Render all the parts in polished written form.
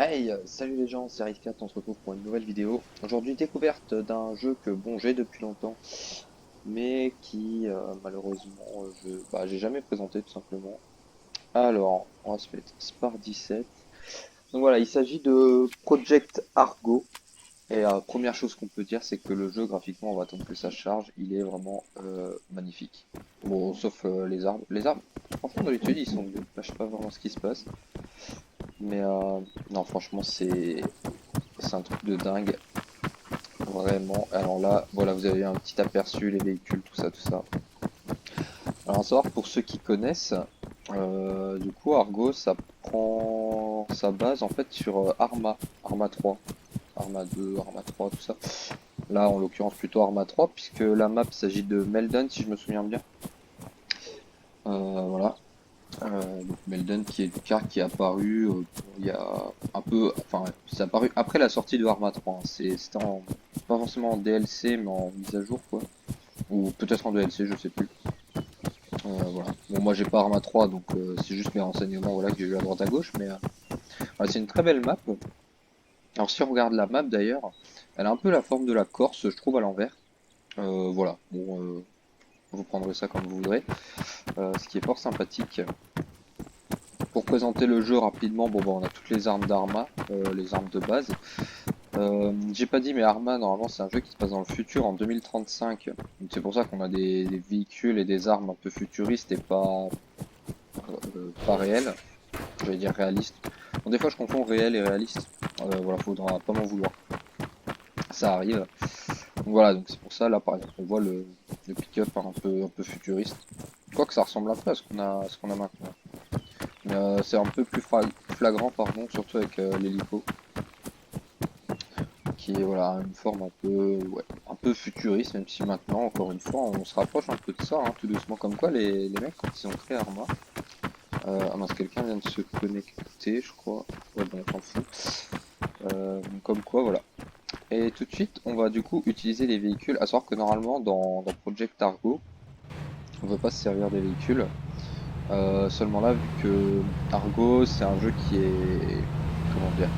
Hey, salut les gens, c'est Rift4, on se retrouve pour une nouvelle vidéo. Aujourd'hui, découverte d'un jeu que bon j'ai depuis longtemps, mais qui malheureusement j'ai jamais présenté tout simplement. Alors, on va se mettre Spar 17. Donc voilà, il s'agit de Project Argo. Et première chose qu'on peut dire, c'est que le jeu graphiquement, on va attendre que ça charge, il est vraiment magnifique. Bon, sauf les arbres. Les arbres, franchement, d'habitude, ils sont beaux. Là, je sais pas vraiment ce qui se passe. Mais non, franchement, c'est un truc de dingue. Vraiment. Alors là, voilà, vous avez un petit aperçu, les véhicules, tout ça, tout ça. Alors à savoir, pour ceux qui connaissent, du coup, Argo, ça prend sa base en fait sur Arma 3, Arma 2, Arma 3, tout ça. Là, en l'occurrence, plutôt Arma 3, puisque la map s'agit de Meldon, si je me souviens bien. Voilà. Donc Meldon qui est une carte qui est apparue il y a un peu, enfin ouais, c'est apparu après la sortie de Arma 3, hein. C'était pas forcément en DLC mais en mise à jour quoi, ou peut-être en DLC, je sais plus. Voilà. Bon moi j'ai pas Arma 3 donc c'est juste mes renseignements voilà que j'ai eu à droite à gauche, mais voilà, c'est une très belle map. Alors si on regarde la map d'ailleurs, elle a un peu la forme de la Corse je trouve à l'envers. Voilà. Bon vous prendrez ça comme vous voudrez. Ce qui est fort sympathique. Pour présenter le jeu rapidement, bon bah on a toutes les armes d'Arma, les armes de base. J'ai pas dit mais Arma normalement c'est un jeu qui se passe dans le futur en 2035. Donc c'est pour ça qu'on a des véhicules et des armes un peu futuristes et pas réels. J'allais dire réalistes. Bon, des fois je confonds réel et réaliste. Voilà, faudra pas m'en vouloir. Ça arrive. Donc voilà, donc c'est pour ça là par exemple on voit le pick-up un peu futuriste. Quoique ça ressemble un peu à ce qu'on a maintenant. Mais c'est un peu plus flagrant pardon, surtout avec l'hélico. Qui est voilà une forme un peu ouais, un peu futuriste, même si maintenant encore une fois on se rapproche un peu de ça, hein, tout doucement comme quoi les mecs quand ils ont créé Arma. Ah mince, quelqu'un vient de se connecter je crois. Ouais bon on s'en fout. Comme quoi voilà. Et tout de suite on va du coup utiliser les véhicules, à savoir que normalement dans Project Argo on ne veut pas se servir des véhicules. Seulement là vu que Argo c'est un jeu qui est comment dire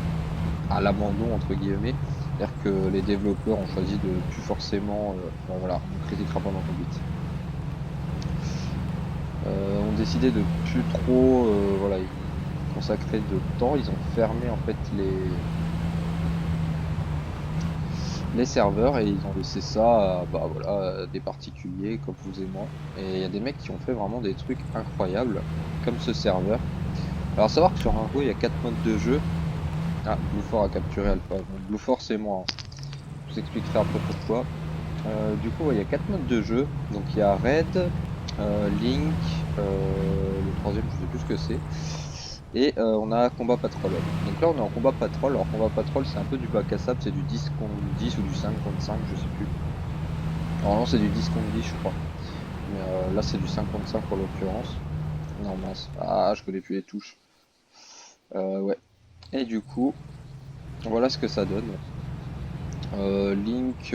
à l'abandon entre guillemets, c'est-à-dire que les développeurs ont choisi de plus forcément, bon, voilà, on critiquera pendant qu'on bite, ont décidé de plus trop, voilà, y consacrer de temps, ils ont fermé en fait les serveurs et ils ont laissé ça à, bah, voilà, à des particuliers comme vous et moi. Et il y a des mecs qui ont fait vraiment des trucs incroyables, comme ce serveur. Alors à savoir que sur Argo il y a 4 modes de jeu. Ah, Bluefort a capturé Alpha. Bon, Bluefort c'est moi, hein. Je vous expliquerai après pourquoi. Du coup, ouais, il y a 4 modes de jeu. Donc il y a Raid, Link, le troisième, je sais plus ce que c'est. Et on a Combat Patrol. Donc là, on est en Combat Patrol. Alors Combat Patrol, c'est un peu du bac à sable, c'est du 10 contre 10 ou du 5 contre 5, je sais plus. Normalement, c'est du 10 contre 10, je crois. Mais là, c'est du 5 contre 5 pour l'occurrence. Non, mince. Ah, je connais plus les touches. Ouais. Et du coup, voilà ce que ça donne. Link,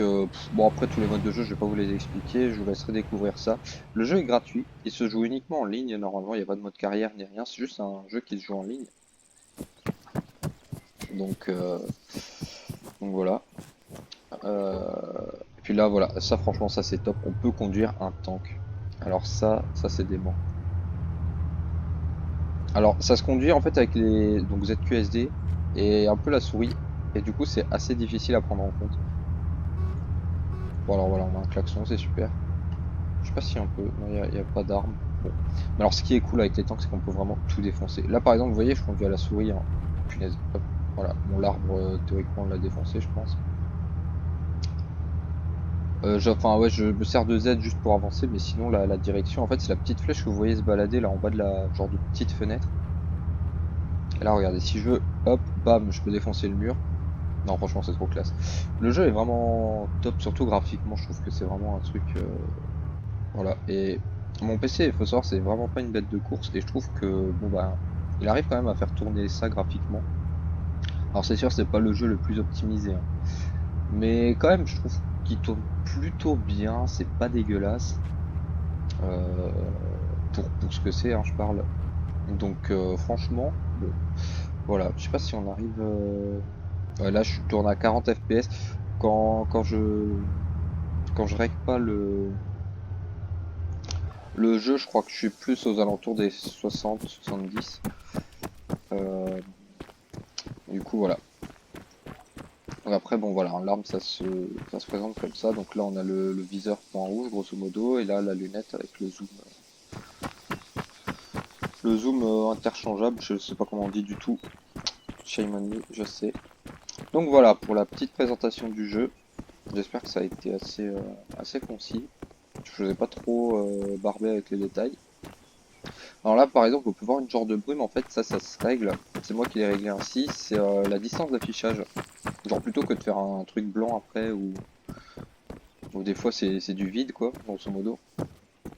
bon après tous les modes de jeu je vais pas vous les expliquer, je vous laisserai découvrir ça. Le jeu est gratuit, il se joue uniquement en ligne normalement, il n'y a pas de mode carrière ni rien, c'est juste un jeu qui se joue en ligne. Donc, euh, donc voilà. Et puis là voilà, ça franchement ça c'est top, on peut conduire un tank. Alors ça c'est dément. Alors ça se conduit en fait avec les donc ZQSD et un peu la souris, et du coup c'est assez difficile à prendre en compte. Bon alors voilà, on a un klaxon, c'est super. Je sais pas si on peut. Non, y a pas d'armes. Bon. Mais alors, ce qui est cool avec les tanks, c'est qu'on peut vraiment tout défoncer. Là, par exemple, vous voyez, je conduis à la souris, hein. Punaise. Hop. Voilà. Bon, l'arbre, théoriquement, on l'a défoncé, je pense. Enfin, ouais, je me sers de Z juste pour avancer, mais sinon, la direction, en fait, c'est la petite flèche que vous voyez se balader là en bas de la genre de petite fenêtre. Et là, regardez, si je veux, hop, bam, je peux défoncer le mur. Non, franchement, c'est trop classe. Le jeu est vraiment top, surtout graphiquement, je trouve que c'est vraiment un truc. Voilà. Et mon PC, il faut savoir, c'est vraiment pas une bête de course. Et je trouve que, bon, bah, il arrive quand même à faire tourner ça graphiquement. Alors, c'est sûr, c'est pas le jeu le plus optimisé, hein. Mais quand même, je trouve qu'il tourne plutôt bien. C'est pas dégueulasse. Pour ce que c'est, hein, je parle. Donc, franchement, bon. Voilà, je sais pas si on arrive... Ouais, là, je tourne à 40 FPS. Quand je règle pas le jeu, je crois que je suis plus aux alentours des 60-70. Euh, du coup, voilà. Donc après, bon, voilà, l'arme, ça se présente comme ça. Donc là, on a le viseur point rouge, grosso modo, et là, la lunette avec le zoom interchangeable. Je sais pas comment on dit du tout. Shame on me, je sais. Donc voilà, pour la petite présentation du jeu. J'espère que ça a été assez concis. Je ne vous ai pas trop barbé avec les détails. Alors là, par exemple, on peut voir une genre de brume. En fait, ça se règle. C'est moi qui l'ai réglé ainsi. C'est la distance d'affichage. Genre plutôt que de faire un truc blanc après ou des fois c'est du vide quoi, grosso modo.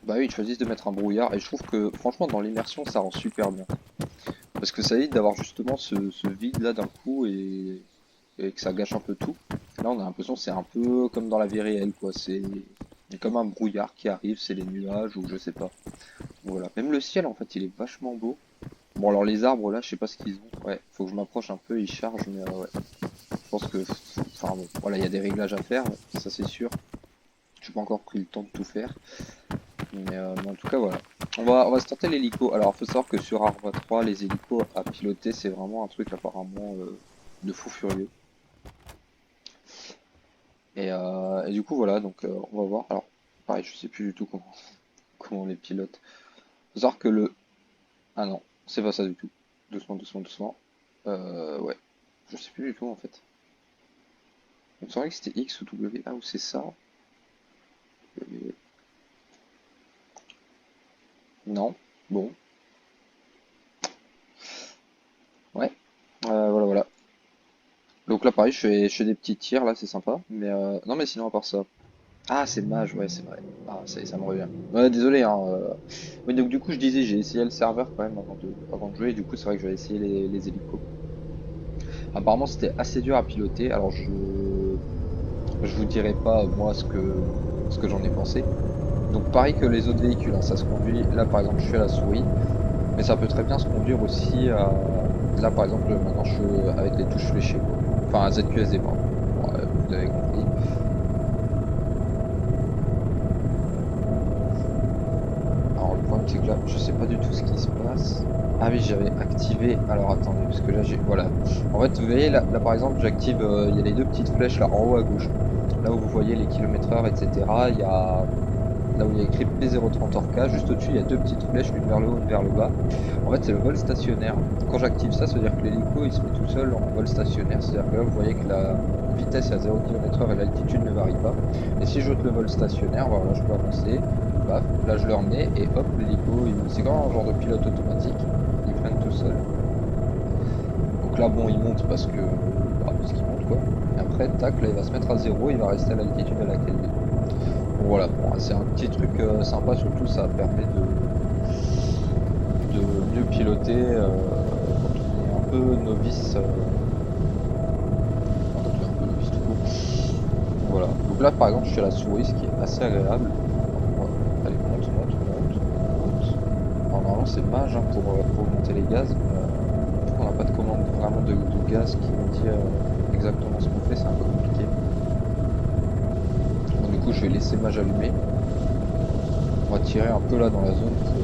Bah oui, ils choisissent de mettre un brouillard et je trouve que franchement dans l'immersion ça rend super bien. Parce que ça évite d'avoir justement ce vide là d'un coup et que ça gâche un peu tout. Là on a l'impression que c'est un peu comme dans la vie réelle quoi. C'est comme un brouillard qui arrive, c'est les nuages ou je sais pas. Voilà. Même le ciel en fait il est vachement beau. Bon alors les arbres là je sais pas ce qu'ils ont. Ouais, faut que je m'approche un peu, ils chargent mais ouais. Je pense que, enfin bon, voilà, il y a des réglages à faire, ça c'est sûr. J'ai pas encore pris le temps de tout faire, mais en tout cas voilà. On va se tenter l'hélico. Alors il faut savoir que sur Arma 3, les hélicos à piloter, c'est vraiment un truc apparemment de fou furieux. Et du coup voilà, donc on va voir. Alors pareil, je sais plus du tout comment on les pilote. Faut savoir que ah non, c'est pas ça du tout. Doucement, doucement, doucement. Ouais, je sais plus du tout en fait. Il me semblait que c'était X ou W. Ah ou c'est ça. Non. Bon. Ouais. Voilà, voilà. Donc là, pareil, je fais des petits tirs, là, c'est sympa. Mais non, mais sinon, à part ça. Ah, c'est mage, ouais, c'est vrai. Ah, ça me revient. Ouais, désolé, hein. Oui, donc du coup, je disais, j'ai essayé le serveur quand même avant de jouer. Et du coup, c'est vrai que j'avais essayé les hélicos. Apparemment, c'était assez dur à piloter. Alors, je vous dirai pas, moi, ce que j'en ai pensé. Donc, pareil que les autres véhicules, hein, ça se conduit. Là, par exemple, je suis à la souris. Mais ça peut très bien se conduire aussi à... Là, par exemple, maintenant, je suis avec les touches fléchées, quoi. Enfin, à ZQSD, pardon. Ouais, vous avez compris. Alors, le problème, c'est que là, je sais pas du tout ce qui se passe. Ah oui, j'avais activé... Alors, attendez, parce que là, j'ai... Voilà. En fait, vous voyez, là par exemple, j'active... Il y a les deux petites flèches, là, en haut à gauche. Là où vous voyez les kilomètres heure, etc. Il y a... Là où il y a écrit P030 Orca, juste au-dessus, il y a deux petites flèches, une vers le haut, une vers le bas. En fait, c'est le vol stationnaire. Quand j'active ça, ça veut dire que l'hélico il se met tout seul en vol stationnaire. C'est-à-dire que là, vous voyez que la vitesse est à 0 km/h et l'altitude ne varie pas. Et si j'ôte le vol stationnaire, voilà, je peux avancer. Paf, là, je le remets et hop, l'hélico, c'est comme un genre de pilote automatique. Il freine tout seul. Donc là, bon, il monte parce qu'il monte quoi. Et après, tac, là, il va se mettre à 0, il va rester à l'altitude à laquelle il est. Bon, voilà, bon, c'est un petit truc sympa, surtout ça permet de mieux piloter quand on est un peu novice. Quand on est un peu novice tout court. Voilà. Donc là par exemple je suis à la souris, ce qui est assez agréable. Allez, monte, monte, monte, monte. Alors normalement c'est mage hein, pour monter les gaz. On n'a pas de commande vraiment de gaz qui nous dit exactement ce qu'on fait, c'est un peu compliqué. Donc du coup je vais laisser mage allumé. On va tirer un peu là dans la zone pour...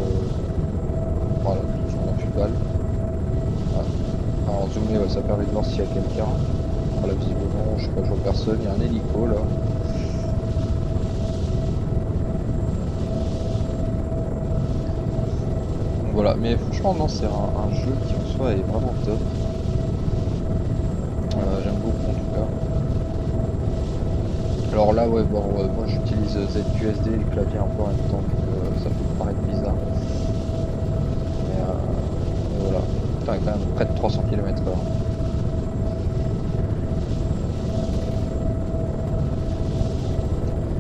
voilà, on n'a plus de balles. Voilà. Alors zoomer, ouais, ça permet de voir s'il y a quelqu'un. Voilà, visiblement, je sais pas, je vois personne, il y a un hélico là. Donc voilà, mais franchement, non, c'est un jeu qui en soi est vraiment top. J'aime beaucoup en tout cas. Alors là, ouais, bon, moi j'utilise ZQSD et le clavier un peu en même temps, donc ça peut paraître bizarre. Mais voilà. Putain, quand même près de 300 km/h.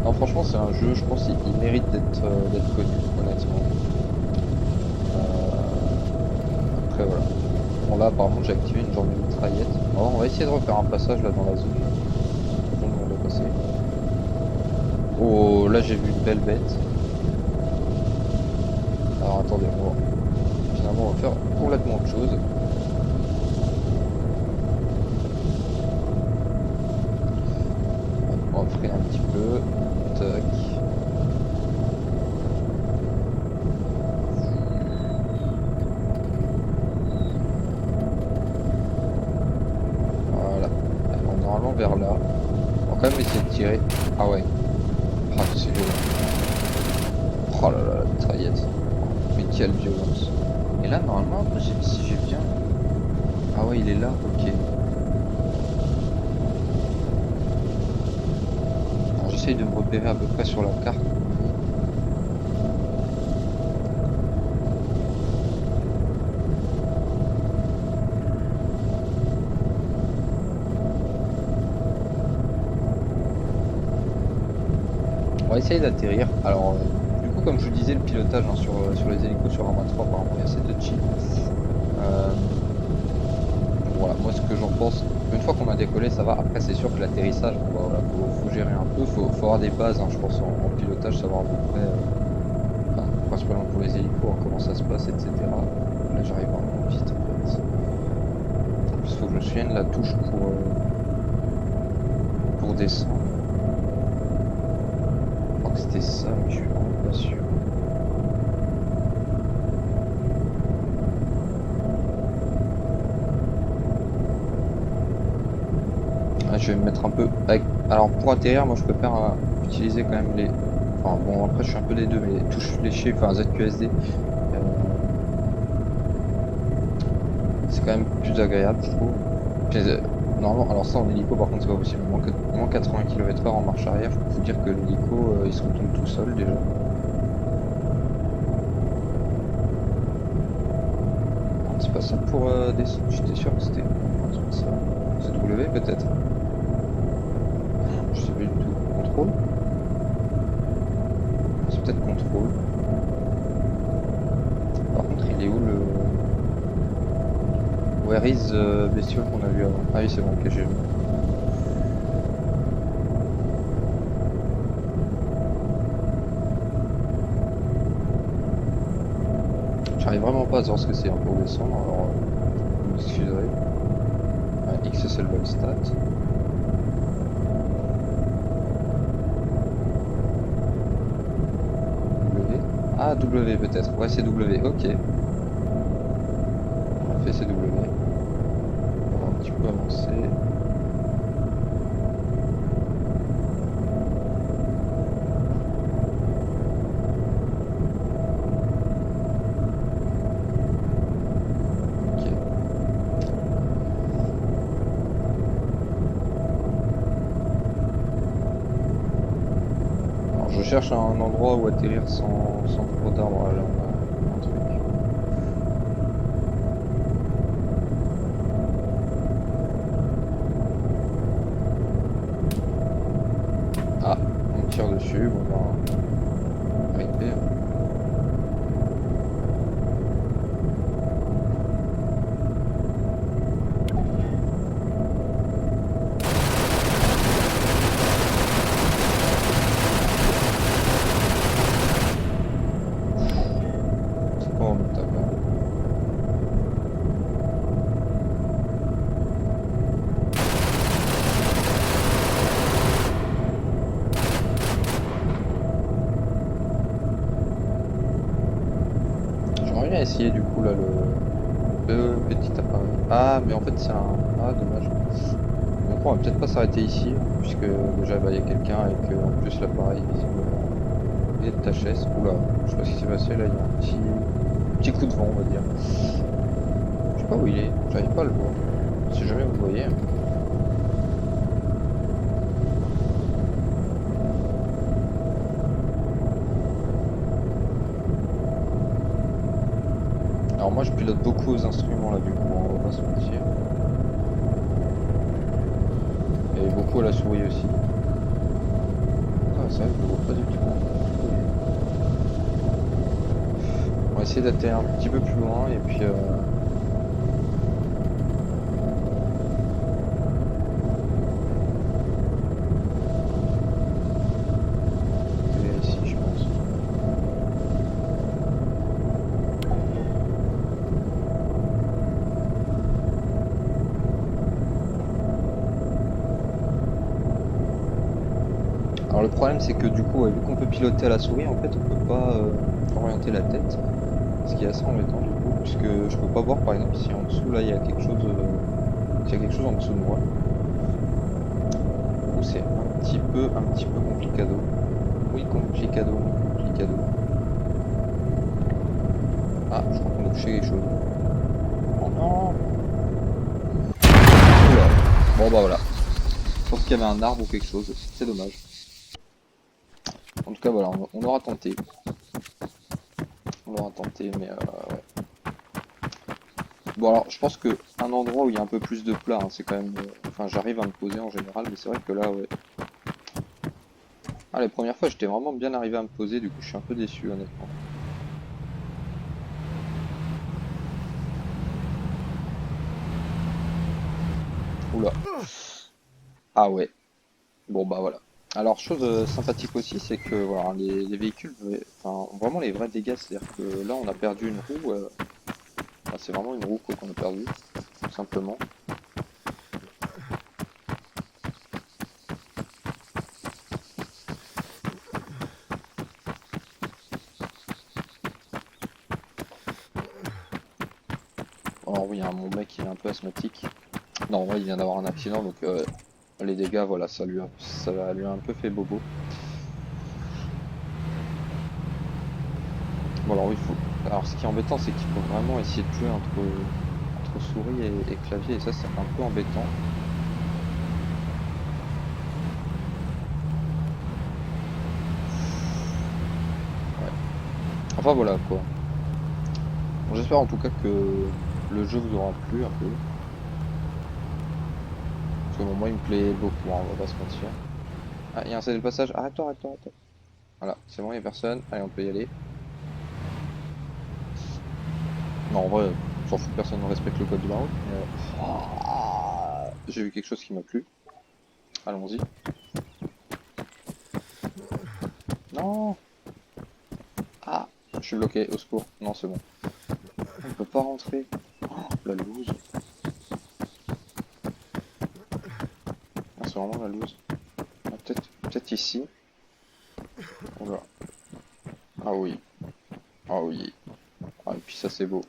Non, franchement, c'est un jeu, je pense qu'il mérite d'être connu, honnêtement. Après, voilà. Bon, là, apparemment, j'ai activé une genre de mitraillette. Alors, on va essayer de refaire un passage là dans la zone dont on doit passer. Oh, là, j'ai vu une belle bête. Alors, attendez, finalement, on va faire complètement autre chose. va freiner un petit peu. Tac. Voilà. Alors, normalement vers là. On va quand même essayer de tirer. Ah ouais. Ah c'est violent. Oh là là, la mitraillette. Mais quelle violence. Et là normalement, si j'ai bien... Ah ouais, il est là, ok. Alors j'essaye de me repérer à peu près sur la carte. On va essayer d'atterrir. Alors, du coup, comme je vous disais, le pilotage hein, sur les hélicos sur Arma 3, apparemment, il y a assez de cheat. Voilà, moi ce que j'en pense, une fois qu'on a décollé, ça va. Après, c'est sûr que l'atterrissage, bon, bah, voilà, faut gérer un peu, faut avoir des bases, hein, je pense, en pilotage, savoir à peu près, enfin, principalement pour les hélicos, hein, comment ça se passe, etc. Là, j'arrive vraiment vite, en fait. En plus, faut que je me souvienne la touche pour descendre. Je crois que c'était ça, mais je suis vraiment pas sûr. Ah, je vais me mettre un peu avec... Alors pour atterrir, moi je préfère utiliser quand même les... Enfin bon, après je suis un peu des deux, mais les touches fléchées, enfin ZQSD, c'est quand même plus agréable, je trouve. Puis, normalement, alors ça en hélico par contre c'est pas possible. Moins 80 km/h en marche arrière, je peux vous dire que l'hélico il se retourne tout seul déjà. Non, c'est pas ça pour descendre, j'étais sûr que c'était un truc ça. C'est W peut-être. Je sais pas du tout. Contrôle. C'est peut-être contrôle. Par contre, il est où le... Where is bestiole qu'on a vu avant? Ah oui, c'est bon, ok, j'ai vu. J'arrive vraiment pas à savoir ce que c'est hein, pour descendre, alors vous m'excuserez. Ouais, XSL Volstat. W. Ah, W peut-être. Ouais, c'est W, ok. On a fait c'est W. On va un petit peu avancer. Ok. Alors je cherche un endroit où atterrir sans trop d'arbres. Là, on a un truc. Ah, on me tire dessus. Bon, ben, arrêter. C'est pas remontable. J'aimerais bien essayer du coup là le petit appareil. Ah, mais en fait c'est un... Ah, dommage. Donc on va peut-être pas s'arrêter ici, puisque déjà bah, il y a quelqu'un et que en plus l'appareil visiblement est de HS. Oula, je sais pas ce qui s'est passé là, il y a un petit coup de vent on va dire. Je sais pas où il est, j'arrive pas à le voir. Si jamais vous le voyez. Alors moi je pilote beaucoup aux instruments là du coup, on va pas se mentir. Et beaucoup à la souris aussi. Ah c'est vrai que je le vois pas du tout. On va essayer d'atterrir un petit peu plus loin et puis ici je pense. le problème c'est que du coup, ouais, vu qu'on peut piloter à la souris, en fait on peut pas orienter la tête. Ce qui est assez embêtant du coup, puisque je peux pas voir par exemple si en dessous là il y a quelque chose, s'il y a quelque chose en dessous de moi. Du coup c'est un petit peu complicado. Oui, complicado, complicado. Ah, je crois qu'on a touché quelque chose. Oh non! Oula. Bon bah voilà. Je pense qu'il y avait un arbre ou quelque chose, c'est dommage. En tout cas voilà, on aura tenté. On aura tenté, mais ouais. Bon alors, je pense que un endroit où il y a un peu plus de plat, hein, c'est quand même... enfin, j'arrive à me poser en général, mais c'est vrai que là, ouais. Ah, les premières fois, j'étais vraiment bien arrivé à me poser, du coup, je suis un peu déçu, honnêtement. Oula. Ah ouais. Bon bah voilà. Alors, chose sympathique aussi, c'est que voilà, les véhicules, enfin, ont vraiment les vrais dégâts, c'est-à-dire que là, on a perdu une roue. Enfin, c'est vraiment une roue quoi, qu'on a perdu, tout simplement. Alors oui, hein, mon mec, il est un peu asthmatique. Non, en vrai, il vient d'avoir un accident, donc les dégâts, voilà, ça lui a un peu fait bobo. Bon, alors il faut. Alors, ce qui est embêtant, c'est qu'il faut vraiment essayer de jouer entre souris et clavier, et ça, c'est un peu embêtant. Ouais. Enfin, voilà, quoi. Bon, j'espère en tout cas que le jeu vous aura plu un peu. Parce que bon, moi, il me plaît beaucoup, hein, on va pas se mentir. Ah, il y a un cédé de passage. Arrête-toi, arrête-toi, arrête-toi. Voilà, c'est bon, il n'y a personne. Allez, on peut y aller. Non, en vrai, on s'en fout, personne ne respecte le code de la route. Mais, j'ai vu quelque chose qui m'a plu. Allons-y. Non! Ah! Je suis bloqué, au secours. Non, c'est bon. On peut pas rentrer. Oh, la loose. Ah, c'est vraiment la loose. Ah, peut-être ici. Oula. Ah oui. Ah oui. Ah, et puis ça, c'est beau.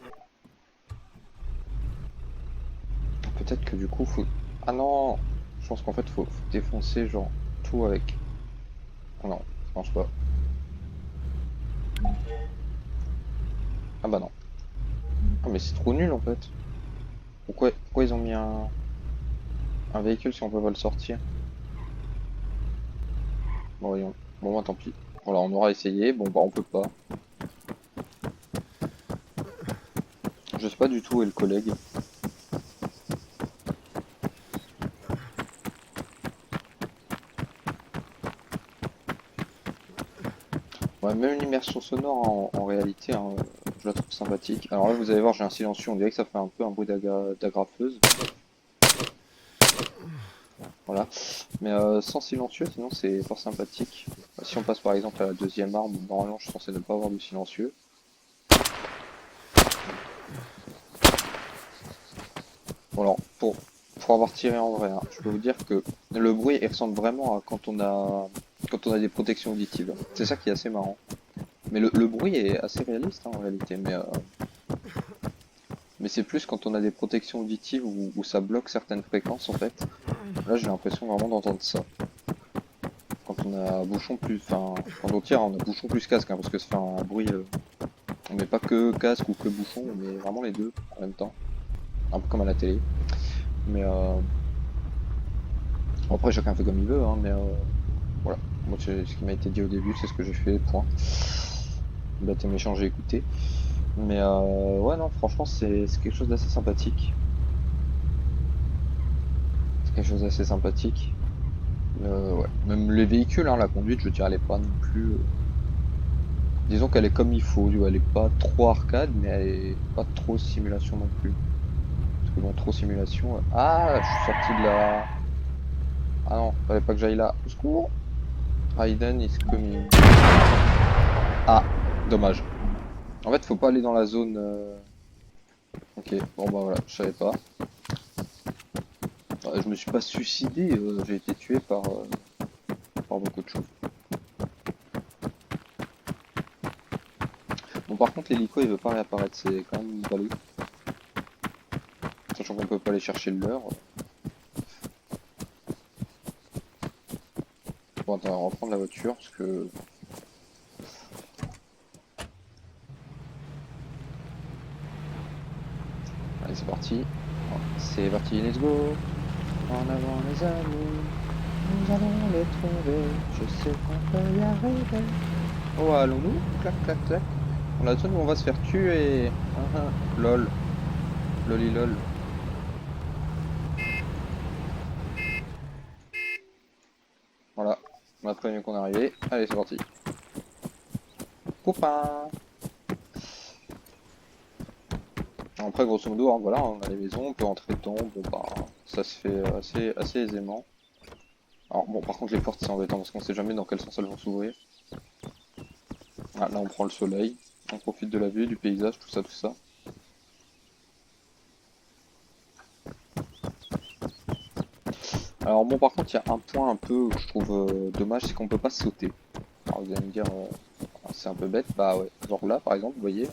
Peut-être que du coup, faut... Ah non! Je pense qu'en fait, faut défoncer, genre, tout avec... Ah non, je pense pas. Ah bah non. Ah mais c'est trop nul, en fait. Pourquoi ils ont mis un véhicule si on peut pas le sortir? Bon, voyons. Bon, bah, tant pis. Voilà, on aura essayé. Bon, bah, on peut pas. Je sais pas du tout où est le collègue. Ouais, même l'immersion sonore, en réalité, hein, je la trouve sympathique. Alors là, vous allez voir, j'ai un silencieux. On dirait que ça fait un peu un bruit d'agrafeuse. Voilà. Mais sans silencieux, sinon, c'est fort sympathique. Si on passe par exemple à la deuxième arme, normalement, je suis censé ne pas avoir de silencieux. Bon, alors, pour avoir tiré en vrai, hein, je peux vous dire que le bruit, il ressemble vraiment à quand on a des protections auditives. C'est ça qui est assez marrant. Mais le bruit est assez réaliste hein, en réalité, mais c'est plus quand on a des protections auditives où ça bloque certaines fréquences en fait. Là j'ai l'impression vraiment d'entendre ça. Quand on a bouchon plus, enfin quand on tire on a bouchon plus casque hein, parce que ça fait un bruit. On met pas que casque ou que bouchon, on met vraiment les deux en même temps. Un peu comme à la télé. Mais après chacun fait comme il veut, hein, mais voilà. Moi c'est ce qui m'a été dit au début, c'est ce que j'ai fait, point. Bête et méchant, j'ai écouté. Mais ouais non franchement c'est quelque chose d'assez sympathique. C'est quelque chose d'assez sympathique. Ouais. Même les véhicules, hein, la conduite, je dirais, elle est pas non plus. Disons qu'elle est comme il faut, tu vois, elle est pas trop arcade, mais elle est pas trop simulation non plus. Parce que bon, trop simulation. Ah, je suis sorti de la. Ah non, fallait pas que j'aille là. Au secours! Raiden is coming. Ah, dommage. En fait, faut pas aller dans la zone. Ok, bon bah voilà, je savais pas. Je me suis pas suicidé, j'ai été tué par beaucoup de choses. Bon, par contre, l'hélico il veut pas réapparaître, c'est quand même ballot. Sachant qu'on peut pas aller chercher le leur. Bon, attends, on va reprendre la voiture parce que. Allez, c'est parti. C'est parti, let's go. En avant les amis, nous allons les trouver. Je sais qu'on peut y arriver. Oh, allons-nous? Clac, clac, clac. On a zone où on va se faire tuer. Ah, ah. Lol. Loli lol. Voilà. On a prévenu qu'on arrivait. Allez, c'est parti. Copain. Après, grosso modo, hein, voilà, on a les maisons, on peut entrer dedans. Bon, bah, ça se fait assez aisément. Alors, bon, par contre, les portes, c'est embêtant parce qu'on sait jamais dans quel sens elles vont s'ouvrir. Ah, là, on prend le soleil. On profite de la vue, du paysage, tout ça, tout ça. Alors bon, par contre, il y a un point un peu que je trouve dommage, c'est qu'on peut pas sauter. Alors vous allez me dire, c'est un peu bête. Bah ouais, genre là, par exemple, vous voyez,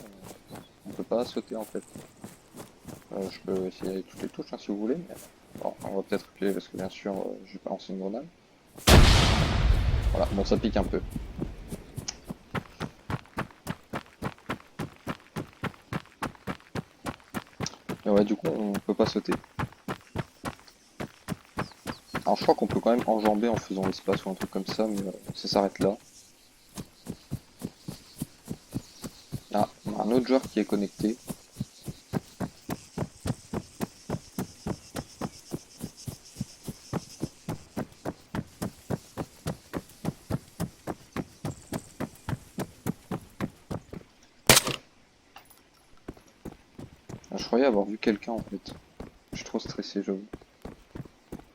on peut pas sauter en fait. Je peux essayer avec toutes les touches hein, si vous voulez, mais bon, on va peut-être reculer parce que bien sûr, je vais pas lancer une grenade. Voilà, bon, ça pique un peu. Mais ouais, du coup, on peut pas sauter. Alors je crois qu'on peut quand même enjamber en faisant l'espace ou un truc comme ça, mais ça s'arrête là. Ah, on a un autre joueur qui est connecté. Ah, je croyais avoir vu quelqu'un en fait. Je suis trop stressé, j'avoue.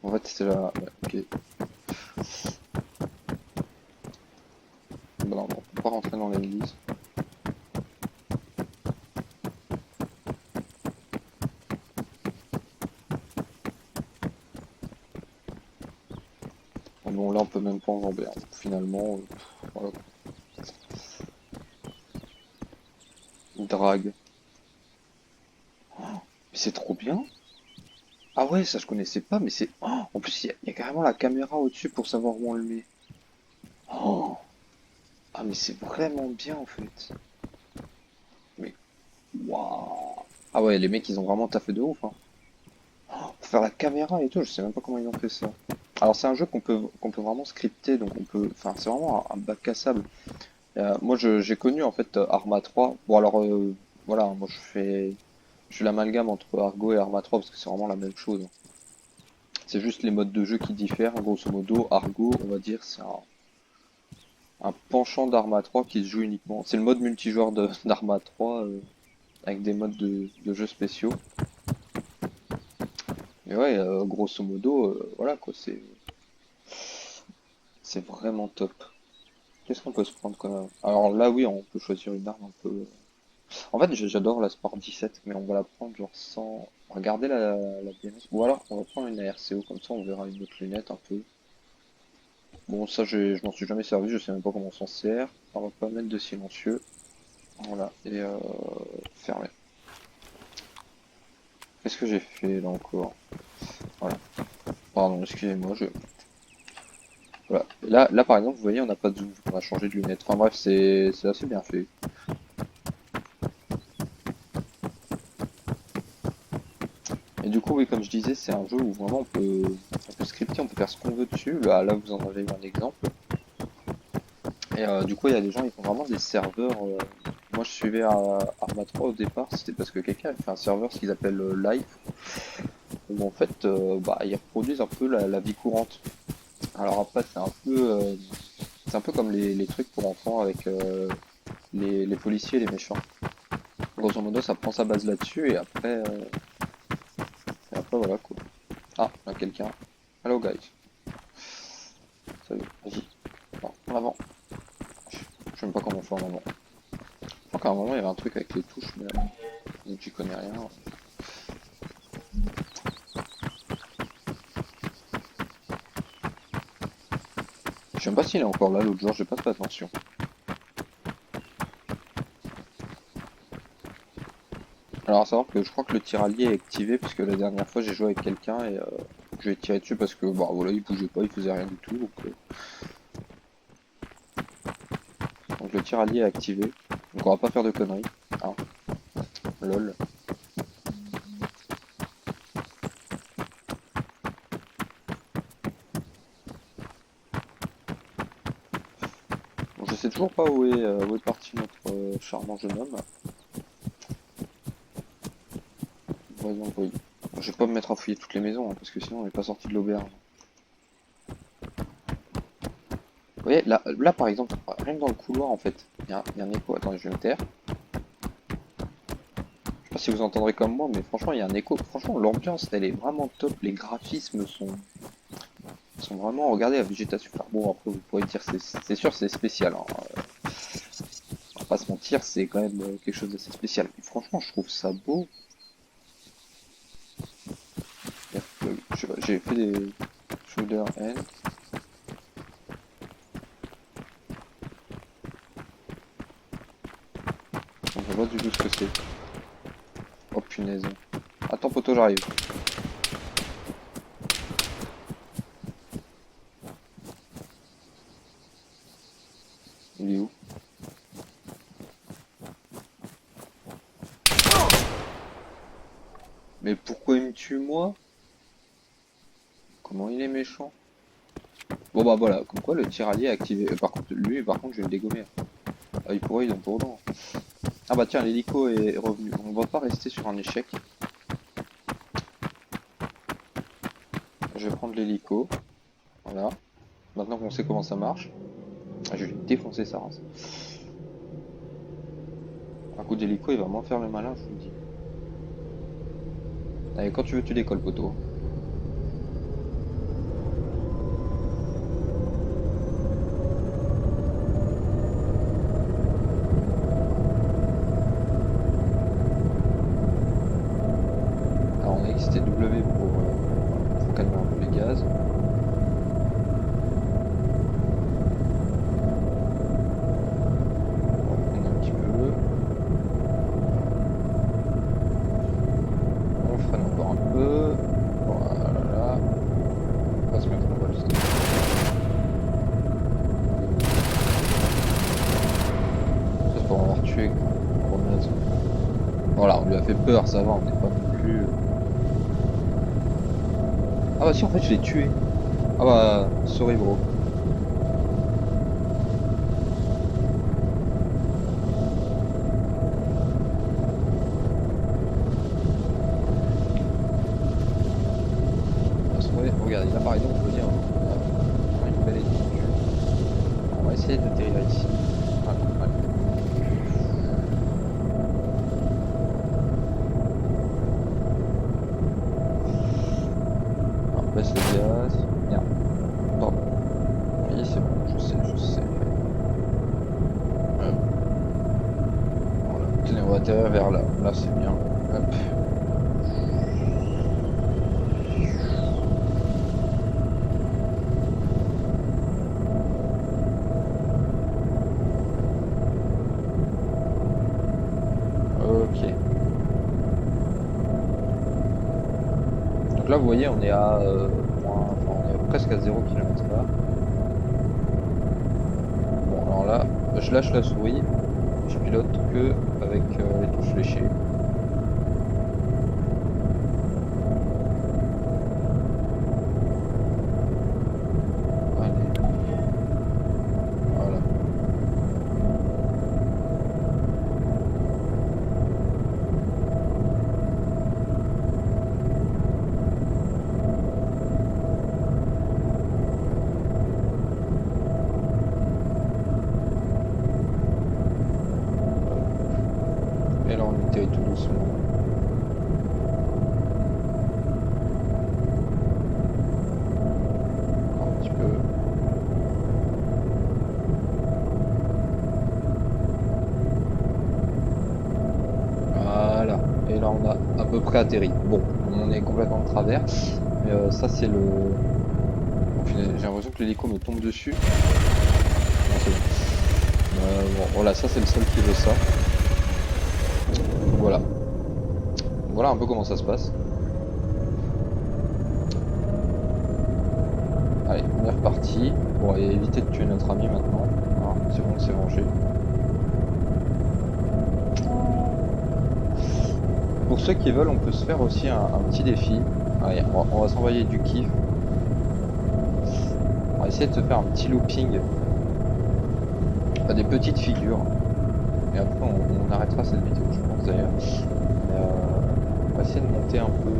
En fait, c'est là. Ouais, ok. Bon, non, on peut pas rentrer dans l'église. Bon, là, on peut même pas enjamber. Hein. Finalement, voilà. Drague. Mais c'est trop bien. Ah ouais, ça je connaissais pas, mais c'est. Oh, en plus, il y a carrément la caméra au-dessus pour savoir où on le met. Oh, ah, mais c'est vraiment bien en fait. Mais waouh. Ah ouais, les mecs, ils ont vraiment taffé de ouf. Hein. Pour faire la caméra et tout, je sais même pas comment ils ont fait ça. Alors, c'est un jeu qu'on peut vraiment scripter, donc on peut. Enfin, c'est vraiment un bac à sable. Moi, j'ai connu en fait Arma 3. Bon, alors, voilà, moi je fais l'amalgame entre Argo et Arma 3 parce que c'est vraiment la même chose. C'est juste les modes de jeu qui diffèrent. Grosso modo, Argo, on va dire, c'est un penchant d'Arma 3 qui se joue uniquement. C'est le mode multijoueur d'Arma 3 avec des modes de jeux spéciaux. Mais ouais, grosso modo, voilà quoi, c'est vraiment top. Qu'est-ce qu'on peut se prendre comme. Alors là, oui, on peut choisir une arme un peu. En fait, j'adore la Sport 17, mais on va la prendre genre sans regarder la BMS. Ou alors, on va prendre une ARCO, comme ça on verra une autre lunette un peu. Bon, ça, je m'en suis jamais servi, je sais même pas comment on s'en sert. On va pas mettre de silencieux. Voilà, et fermer. Qu'est-ce que j'ai fait là encore? Voilà. Pardon, excusez-moi, je. Voilà. Là, par exemple, vous voyez, on n'a pas de zoom, on a changé de lunette. Enfin bref, c'est assez bien fait. Et du coup, oui, comme je disais, c'est un jeu où vraiment on peut scripter, on peut faire ce qu'on veut dessus. Là, vous en avez eu un exemple. Et du coup, il y a des gens, ils font vraiment des serveurs. Moi, je suivais Arma 3 au départ, c'était parce que quelqu'un avait fait un serveur, ce qu'ils appellent Live, où en fait, bah, ils reproduisent un peu la vie courante. Alors après, c'est un peu comme les trucs pour enfants avec les policiers et les méchants. Grosso modo, ça prend sa base là-dessus et après voilà quoi. Ah, là quelqu'un. Hello guys. Salut, vas-y. Non, en avant. Je sais même pas comment faire en avant. Je crois qu'à un moment il y avait un truc avec les touches, mais j'y connais rien. Je sais même pas s'il est encore là l'autre jour, j'ai pas fait attention. Alors à savoir que je crois que le tir allié est activé puisque la dernière fois j'ai joué avec quelqu'un et je lui ai tiré dessus parce que bah voilà il bougeait pas, il faisait rien du tout donc le tir allié est activé. Donc on va pas faire de conneries. Ah, lol. Bon, je sais toujours pas où est parti notre charmant jeune homme. Voyons, voyons. Bon, je vais pas me mettre à fouiller toutes les maisons hein, parce que sinon on n'est pas sorti de l'auberge. Vous voyez, là par exemple, rien que dans le couloir en fait, il y a un écho. Attendez, je vais me taire. Je sais pas si vous entendrez comme moi, mais franchement, il y a un écho. Franchement, l'ambiance, elle est vraiment top. Les graphismes sont vraiment. Regardez la végétation. Enfin, bon, après, vous pourrez dire, c'est sûr, c'est spécial. Hein. On va pas se mentir, c'est quand même quelque chose d'assez spécial. Mais franchement, je trouve ça beau. Je sais pas, j'ai fait des shoulder end. Je vois pas du tout ce que c'est. Oh punaise. Attends, poto, j'arrive. Il est où? Mais pourquoi il me tue, moi? Comment il est méchant? Bon bah voilà, comme quoi le tir allié est activé. Par contre, lui, par contre, je vais le dégommer. Ah, il pourrait, il en pour. Ah bah tiens, l'hélico est revenu. On va pas rester sur un échec. Je vais prendre l'hélico. Voilà. Maintenant qu'on sait comment ça marche. Je vais lui défoncer sa race. Un coup d'hélico, il va moins faire le malin, je vous le dis. Allez, quand tu veux, tu décolles, poteau. Alors on a XT W pour calmer un peu les gaz. On va prendre un petit peu. On freine encore un peu. Voilà. On va se mettre en vol stop. Ça c'est pour avoir tué quoi. Voilà, on lui a fait peur, ça va, on n'est pas non plus. Ah bah si, en fait, je l'ai tué. Ah bah, sorry bro. Regardez, là par exemple, je veux dire, on a une belle étendue. On va essayer d'atterrir ici. Voilà, voilà. On baisse le gaz. Merde. Pardon. Oui, c'est bon, je sais, je sais. Voilà. Tenez, on va atterrir vers là. Là, c'est bien. Hop. Ok. Donc là, vous voyez, on est à, on est presque à 0 km/h. Bon, alors là, je lâche la souris. Je pilote que avec les touches fléchées. Allez. Voilà. Et là, on atterrit tout doucement. Encore un petit peu. Voilà. Et là, on a à peu près atterri. Bon, on est complètement de travers. Mais ça, c'est le. J'ai l'impression que l'hélico me tombe dessus. Non, c'est bon. Bon, voilà, ça, c'est le seul qui veut ça. Voilà. voilà un peu comment ça se passe. Allez, on est reparti. Bon, et éviter de tuer notre ami maintenant. Hein, c'est bon, c'est vengé. Pour ceux qui veulent, on peut se faire aussi un petit défi. Allez, on va s'envoyer du kiff. On va essayer de se faire un petit looping à des petites figures. Et après, on arrêtera cette vidéo, je pense d'ailleurs. Mais, on va essayer de monter un peu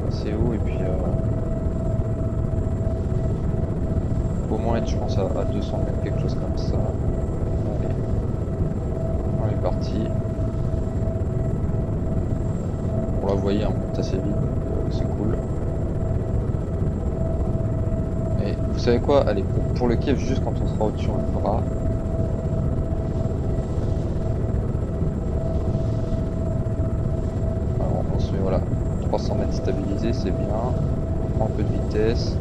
assez haut et puis au moins être, je pense, à 200 mètres, quelque chose comme ça. Allez, on est parti. On la voyait, on monte assez vite, donc c'est cool. Et vous savez quoi? Allez, pour le kiff, juste quand on sera au-dessus, on le fera. Alors, on se met, voilà, 300 mètres stabilisé, c'est bien. On prend un peu de vitesse.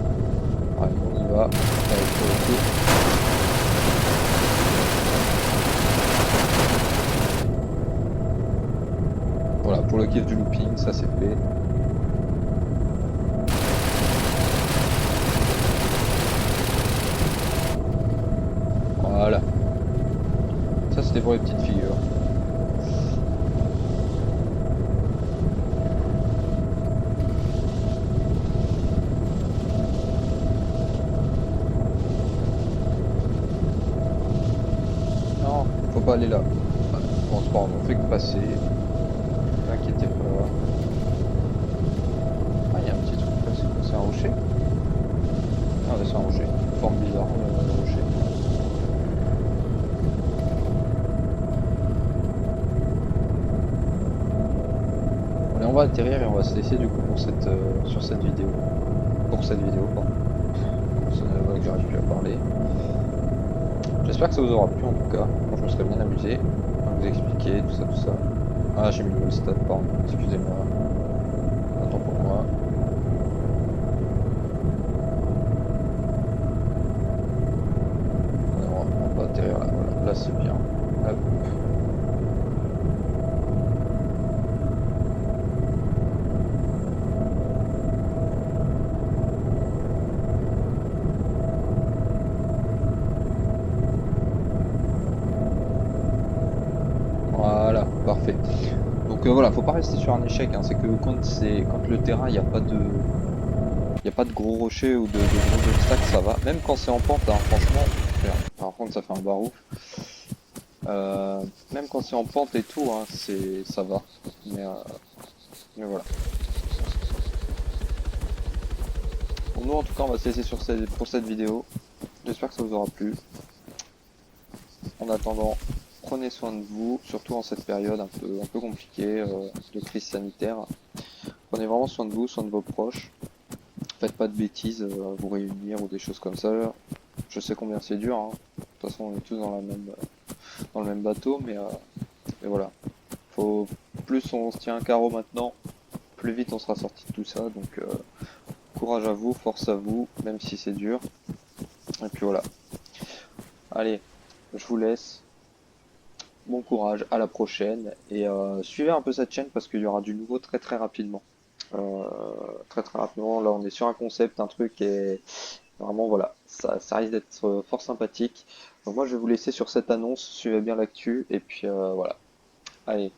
Allez, on y va. Allez, pour le kiff. Voilà, pour le kiff du looping, ça c'est fait. Voilà. Ça c'était pour les petites figures. Non, faut pas aller là. Bon, c'est pas grave, on fait que passer. Ne inquiétez pas. Ah, il y a un petit truc là, c'est quoi? C'est un rocher? Ah, ouais, c'est un rocher. Forme bizarre, le rocher. Allez, on va atterrir et on va se laisser du coup pour sur cette vidéo. Pour cette vidéo, pardon. Ça ne va que j'arrive plus à parler. J'espère que ça vous aura plu en tout cas. Moi je me serais bien amusé à vous expliquer tout ça, tout ça. Ah, j'ai mis le stat, pardon, excusez-moi. Attends pour moi. Alors, on va atterrir là, voilà, là c'est bien. Hop. Voilà, parfait. Donc voilà, faut pas rester sur un échec, hein. C'est que quand le terrain, il n'y a pas de. Il n'y a pas de gros rochers ou de gros obstacles, ça va. Même quand c'est en pente, hein, franchement. Par contre, ça fait un barouf. Même quand c'est en pente et tout, hein, ça va. Mais voilà. Pour nous, en tout cas, on va se laisser pour cette vidéo. J'espère que ça vous aura plu. En attendant, prenez soin de vous, surtout en cette période un peu compliquée de crise sanitaire. Prenez vraiment soin de vous, soin de vos proches. Faites pas de bêtises à vous réunir ou des choses comme ça. Je sais combien c'est dur, hein. De toute façon, on est tous dans le même bateau, mais voilà. Plus on se tient un carreau maintenant, plus vite on sera sorti de tout ça. Donc courage à vous, force à vous, même si c'est dur. Et puis voilà. Allez, je vous laisse. Bon courage, à la prochaine. Et suivez un peu cette chaîne parce qu'il y aura du nouveau très très rapidement. Euh, Très très rapidement, là on est sur un concept, un truc et vraiment voilà, ça risque d'être fort sympathique. Donc moi je vais vous laisser sur cette annonce, suivez bien l'actu et puis voilà. Allez,